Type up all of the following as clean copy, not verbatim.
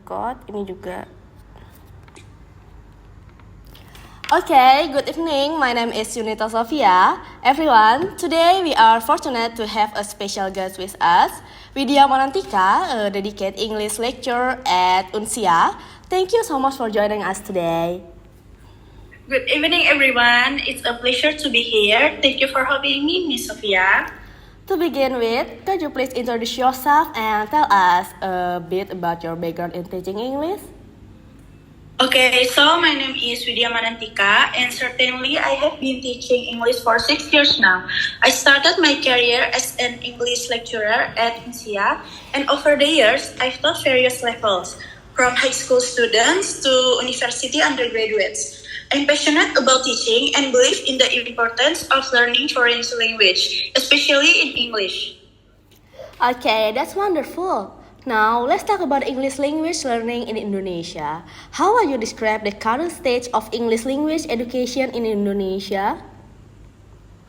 record. Ini juga. Okay, good evening. My name is Yunita Sofia. Everyone, today we are fortunate to have a special guest with us, Widya Manantika, a dedicated English lecturer at UNSIA. Thank you so much for joining us today. Good evening, everyone. It's a pleasure to be here. Thank you for having me, Miss Sofia. To begin with, could you please introduce yourself and tell us a bit about your background in teaching English? Okay, so my name is Widya Manantika, and certainly I have been teaching English for 6 years now. I started my career as an English lecturer at UNSIA, and over the years, I've taught various levels, from high school students to university undergraduates. I'm passionate about teaching and believe in the importance of learning foreign language, especially in English. Okay, that's wonderful. Now, let's talk about English language learning in Indonesia. How would you describe the current stage of English language education in Indonesia?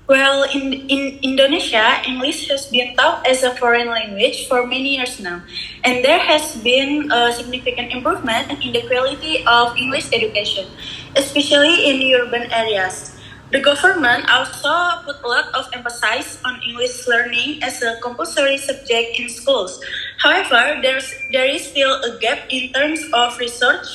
Well, in Indonesia, English has been taught as a foreign language for many years now, and there has been a significant improvement in the quality of English education, especially in urban areas. The government also put a lot of emphasis on English learning as a compulsory subject in schools. However, there is still a gap in terms of research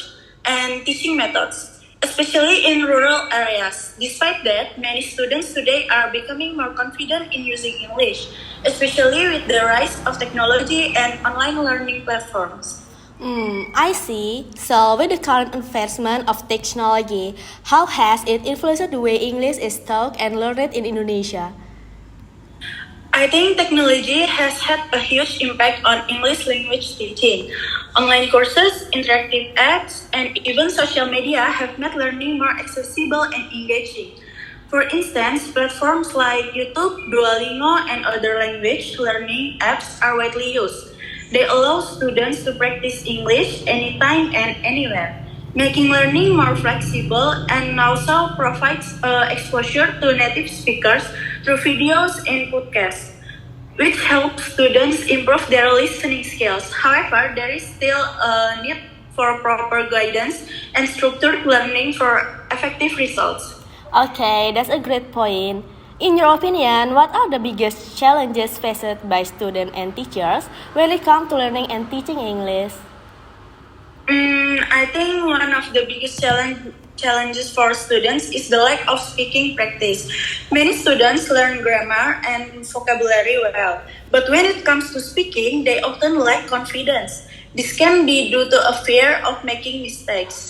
and teaching methods, especially in rural areas. Despite that, many students today are becoming more confident in using English, especially with the rise of technology and online learning platforms. I see. So, with the current advancement of technology, how has it influenced the way English is taught and learned in Indonesia? I think technology has had a huge impact on English language teaching. Online courses, interactive apps, and even social media have made learning more accessible and engaging. For instance, platforms like YouTube, Duolingo, and other language learning apps are widely used. They allow students to practice English anytime and anywhere, making learning more flexible, and also provides exposure to native speakers through videos and podcasts, which helps students improve their listening skills. However, there is still a need for proper guidance and structured learning for effective results. Okay, that's a great point. In your opinion, what are the biggest challenges faced by students and teachers when it comes to learning and teaching English? I think one of the biggest challenges for students is the lack of speaking practice. Many students learn grammar and vocabulary well, but when it comes to speaking, they often lack confidence. This can be due to a fear of making mistakes.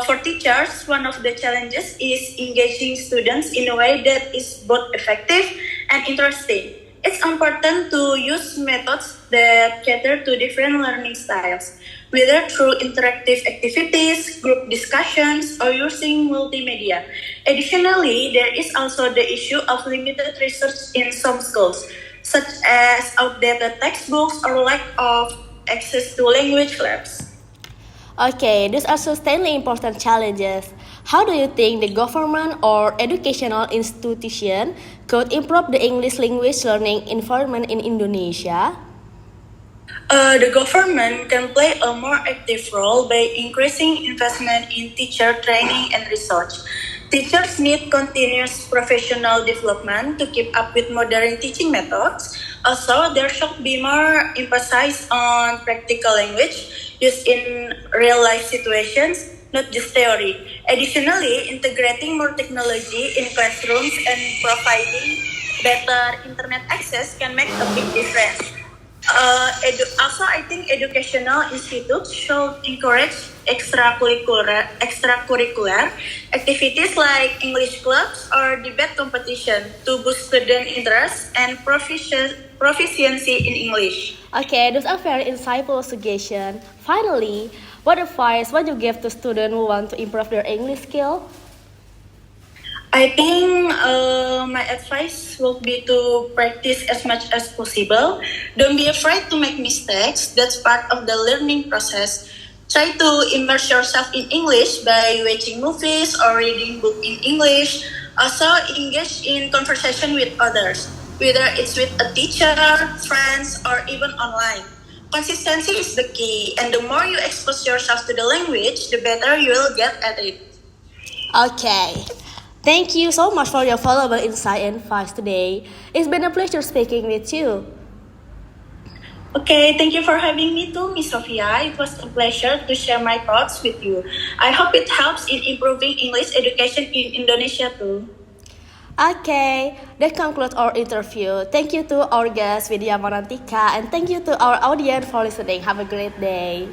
For teachers, one of the challenges is engaging students in a way that is both effective and interesting. It's important to use methods that cater to different learning styles, whether through interactive activities, group discussions, or using multimedia. Additionally, there is also the issue of limited research in some schools, such as outdated textbooks or lack of access to language labs. Okay, these are sustainably important challenges. How do you think the government or educational institution could improve the English language learning environment in Indonesia? The government can play a more active role by increasing investment in teacher training and research. Teachers need continuous professional development to keep up with modern teaching methods. Also, there should be more emphasis on practical language used in real-life situations, not just theory. Additionally, integrating more technology in classrooms and providing better internet access can make a big difference. Also, I think educational institutes should encourage extracurricular activities like English clubs or debate competition to boost student interest and proficiency in English. Okay, those are very insightful suggestions. Finally, what advice would you give to students who want to improve their English skill? I think my advice would be to practice as much as possible. Don't be afraid to make mistakes. That's part of the learning process. Try to immerse yourself in English by watching movies or reading books in English. Also, engage in conversation with others, whether it's with a teacher, friends, or even online. Consistency is the key, and the more you expose yourself to the language, the better you will get at it. Okay. Thank you so much for your valuable insight and advice today. It's been a pleasure speaking with you. Okay, thank you for having me too, Miss Sophia. It was a pleasure to share my thoughts with you. I hope it helps in improving English education in Indonesia too. Okay, that concludes our interview. Thank you to our guest Vidya Monantika and thank you to our audience for listening. Have a great day.